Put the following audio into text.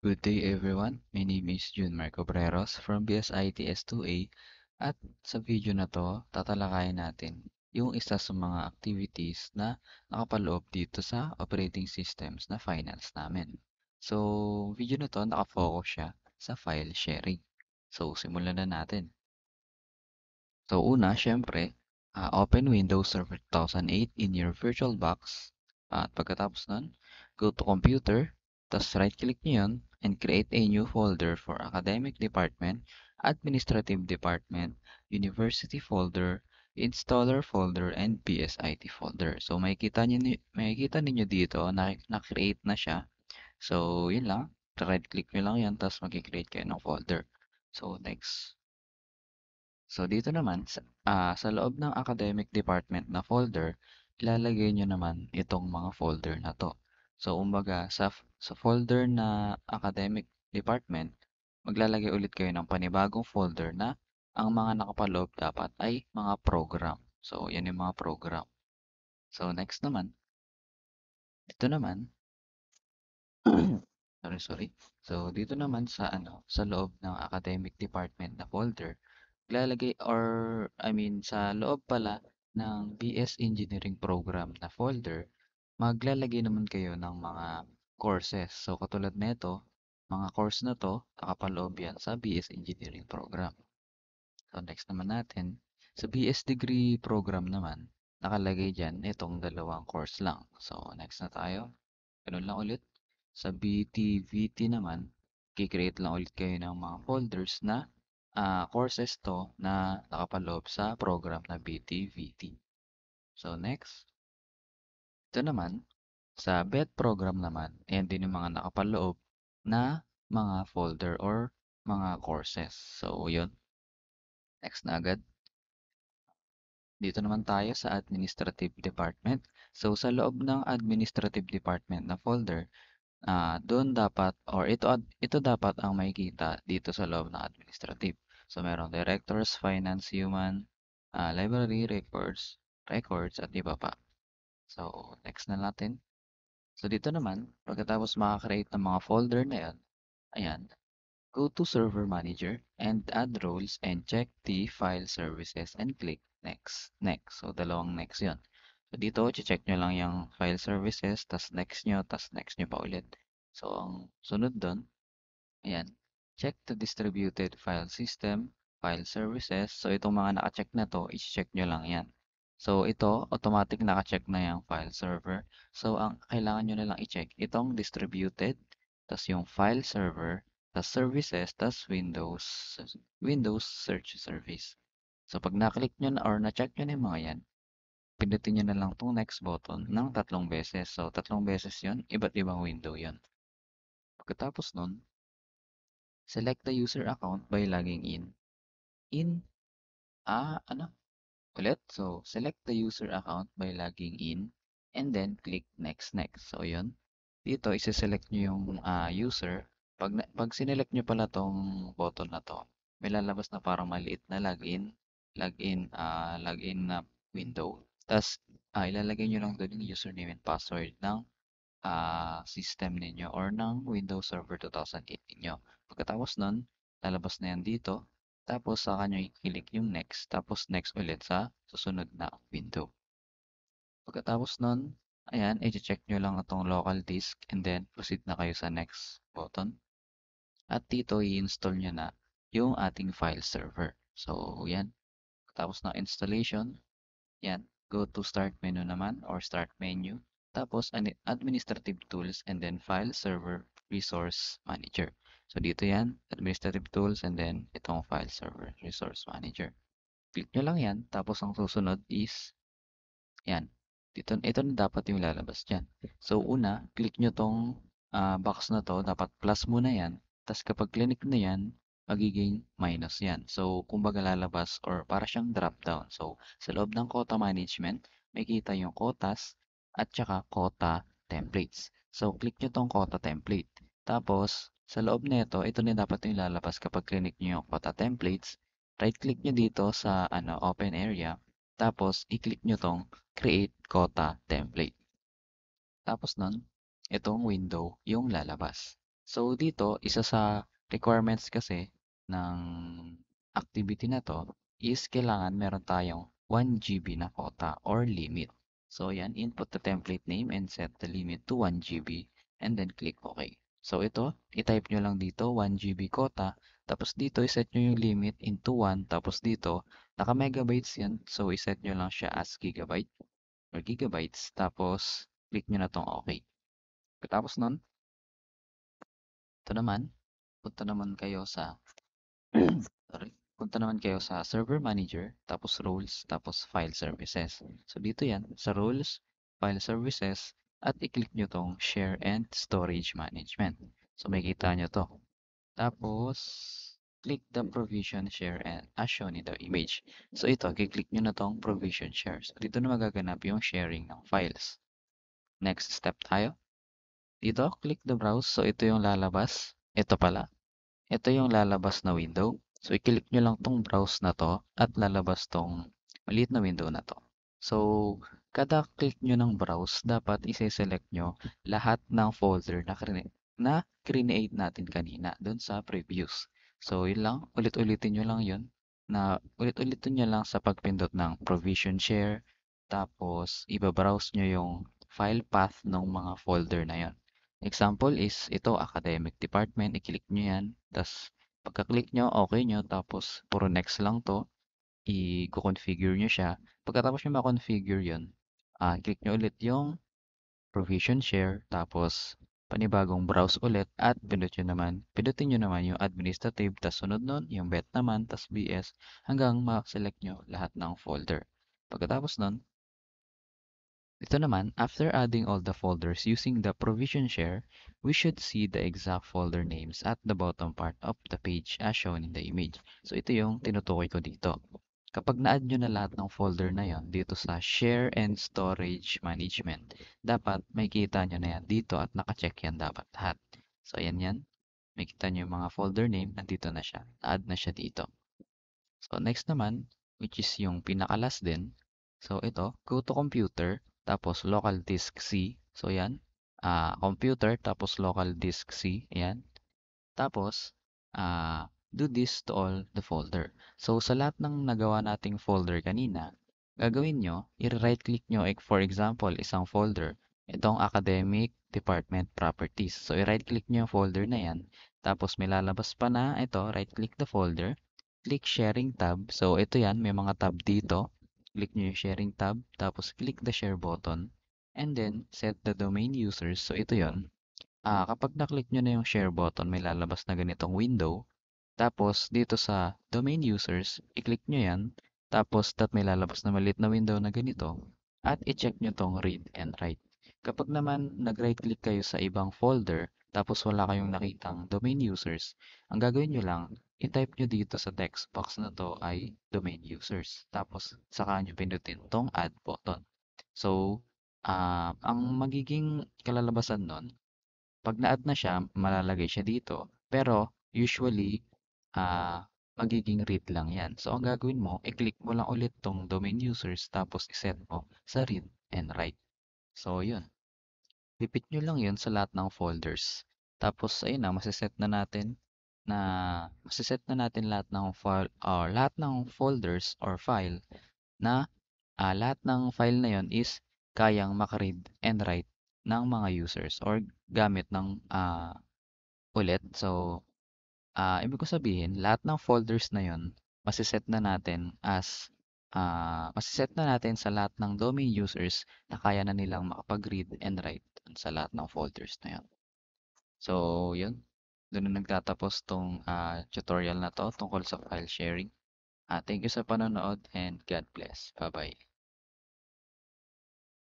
Good day everyone. My name is Jun Marco Breros from BSITS2A at sa video na to, tatalakayin natin yung isa sa mga activities na nakapaloob dito sa operating systems na finance namin. So, video na to nakafocus siya sa file sharing. So, simulan na natin. So, una, syempre, open Windows Server 2008 in your VirtualBox. At pagkatapos nun, go to Computer, tapos right-click nyo yun, and create a new folder for Academic Department, Administrative Department, University folder, Installer folder, and PSIT folder. So, makikita ninyo dito na na-create na siya. So, yun lang. Right-click nyo lang yan, tapos mag-create kayo ng folder. So, next. So, dito naman, sa loob ng academic department na folder, ilalagay nyo naman itong mga folder na to. So, umbaga, sa folder na academic department, maglalagay ulit kayo ng panibagong folder na ang mga nakapaloob dapat ay mga program. So, yan yung mga program. So, next naman, dito naman, sorry. So, dito naman sa loob ng academic department na folder, lalagay or sa loob pala ng BS Engineering Program na folder, maglalagay naman kayo ng mga courses. So, katulad nito, mga course na to, nakapaloob yan sa BS Engineering Program. So, next naman natin, sa BS Degree Program naman, nakalagay dyan itong dalawang course lang. So, next na tayo. Ganun lang ulit. Sa BTVT naman, kikreate lang ulit kayo ng mga folders na courses to na nakapaloob sa program na BTVT. So next, ito naman, sa BET program naman, ayan din yung mga nakapaloob na mga folder or mga courses. So yun, next na agad. Dito naman tayo sa Administrative Department. So sa loob ng Administrative Department na folder, doon dapat or ito dapat ang makikita dito sa loob ng administrative. So merong directors, finance, human, library, records at iba pa. So next na natin. So dito naman, pagkatapos makakreate ng mga folder na yan, ayan, go to Server Manager and add roles and check the file services and click next. Next. So dalawang next yon. So dito, check nyo lang yung file services, tas next nyo, tas next nyo pa ulit. So ang sunod doon, ayan, check the distributed file system, file services. So itong mga naka-check na to, i-check nyo lang yan. So ito, automatic naka-check na yung file server. So ang kailangan nyo na lang i-check, itong distributed, tas yung file server, tas services, tas Windows Search Service. So pag na-click nyo na or na-check nyo na yung mga yan, pindutin nyo na lang tong next button ng 3 beses. So 3 beses yon, iba't ibang window yon. Pagkatapos nun, select the user account by logging in. In, ano? Ulit. So, select the user account by logging in and then click next. So, yun. Dito, isi-select nyo yung user. Pag sinelect nyo pala tong button na to, may lalabas na parang maliit na login na window. Tapos, ilalagay nyo lang doon yung username and password ng system ninyo or ng Windows Server 2008 ninyo. Pagkatapos nun, lalabas na yan dito. Tapos saka nyo i-click yung next. Tapos next ulit sa susunod na window. Pagkatapos nun, ayan, i-check nyo lang itong local disk and then proceed na kayo sa next button. At dito, i-install nyo na yung ating file server. So, yan. Tapos na installation, yan, go to start menu naman or start menu. Tapos administrative tools and then file server resource manager. So dito yan, administrative tools and then itong file server resource manager. Click nyo lang yan. Tapos ang susunod is yan. Ito na dapat yung lalabas dyan. So una, click nyo tong box na to. Dapat plus muna yan. Tapos kapag click na yan, magiging minus yan. So, kumbaga lalabas or para siyang drop down. So, sa loob ng quota management, may kita yung quotas at saka quota templates. So, click nyo tong quota template. Tapos, sa loob nito, ito na dapat yung lalabas kapag click nyo yung quota templates. Right-click nyo dito sa open area. Tapos, i-click nyo tong create quota template. Tapos nun, itong window yung lalabas. So dito, isa sa requirements kasi ng activity na to is kailangan meron tayong 1 GB na quota or limit. So yan, input the template name and set the limit to 1 GB and then click OK. So ito, i-type nyo lang dito 1 GB quota, tapos dito iset nyo yung limit into 1, tapos dito, naka megabytes yan, so iset nyo lang siya as gigabyte or gigabytes, tapos click nyo na tong OK. Tapos nun, ito naman, punta naman kayo sa sorry, punta naman kayo sa Server Manager, tapos Roles, tapos File Services. So dito yan, sa Roles, File Services, at i-click nyo tong Share and Storage Management. So makikita nyo to. Tapos, click the Provision Share and as shown in the image. So ito, i-click nyo na tong Provision Share. So dito na magaganap yung sharing ng files. Next step tayo. Dito, click the Browse. So ito yung lalabas. Ito pala. Ito yung lalabas na window. So, i-click nyo lang tong browse na to at lalabas tong maliit na window na to. So, kada click nyo ng browse, dapat ise-select nyo lahat ng folder na create natin kanina doon sa previous. So, yun lang. Ulit-ulitin nyo lang yun. Ulit-ulitin nyo lang sa pagpindot ng provision share. Tapos, ibabrowse nyo yung file path ng mga folder na yon. Example is ito, academic department. I-click nyo yan. Tapos, pagka-click nyo, okay nyo. Tapos, puro next lang to. I-configure nyo siya. Pagkatapos nyo ma-configure yun, click nyo ulit yung provision share. Tapos, panibagong browse ulit at pindutin nyo naman yung administrative. Tapos, sunod nun, yung bet naman. Tapos, BS hanggang ma-select nyo lahat ng folder. Pagkatapos nun, ito naman, after adding all the folders using the provision share, we should see the exact folder names at the bottom part of the page as shown in the image. So ito yung tinutukoy ko dito. Kapag na-add nyo na lahat ng folder na yon dito sa Share and Storage Management, dapat may kita nyo na yan dito at nakacheck yan dapat lahat. So ayan yan. May kita nyo yung mga folder name, nandito na siya. Na-add na siya dito. So, next naman, which is yung pinakalas din. So, ito, go to computer, tapos local disk C. So, yan. Computer, tapos local disk C. Yan. Tapos, do this to all the folder. So, sa lahat ng nagawa nating folder kanina, gagawin nyo, i-right click nyo, for example, isang folder. Itong academic department properties. So, i-right click nyo yung folder na yan. Tapos, may lalabas pa na ito, right click the folder. Click sharing tab. So, ito yan, may mga tab dito. Click nyo yung sharing tab. Tapos, click the share button. And then, set the domain users. So, ito yon. Kapag na-click nyo na yung share button, may lalabas na ganitong window. Tapos, dito sa domain users, i-click nyo yan. Tapos, may lalabas na maliit na window na ganito. At i-check nyo tong read and write. Kapag naman nag-right click kayo sa ibang folder, tapos wala kayong nakitang domain users, ang gagawin nyo lang, i-type nyo dito sa text box na to ay domain users. Tapos, saka nyo pinutin tong add button. So, ang magiging kalalabasan nun, pag na-add na siya, malalagay siya dito. Pero usually, magiging read lang yan. So, ang gagawin mo, i-click mo lang ulit tong domain users tapos iset mo sa read and write. So, yun. Repeat nyo lang yun sa lahat ng folders. Tapos, ayun na, masiset na natin lahat ng file or lahat ng folders or file na lahat ng file na yon is kayang makaread and write ng mga users or gamit ng ulit. So, ibig ko sabihin, lahat ng folders na yon masiset na natin sa lahat ng domain users na kaya na nilang makapag-read and write sa lahat ng folders na yon. So, yun. Doon na nagtatapos tong tutorial na to tungkol sa file sharing. Thank you sa panonood and God bless. Bye-bye.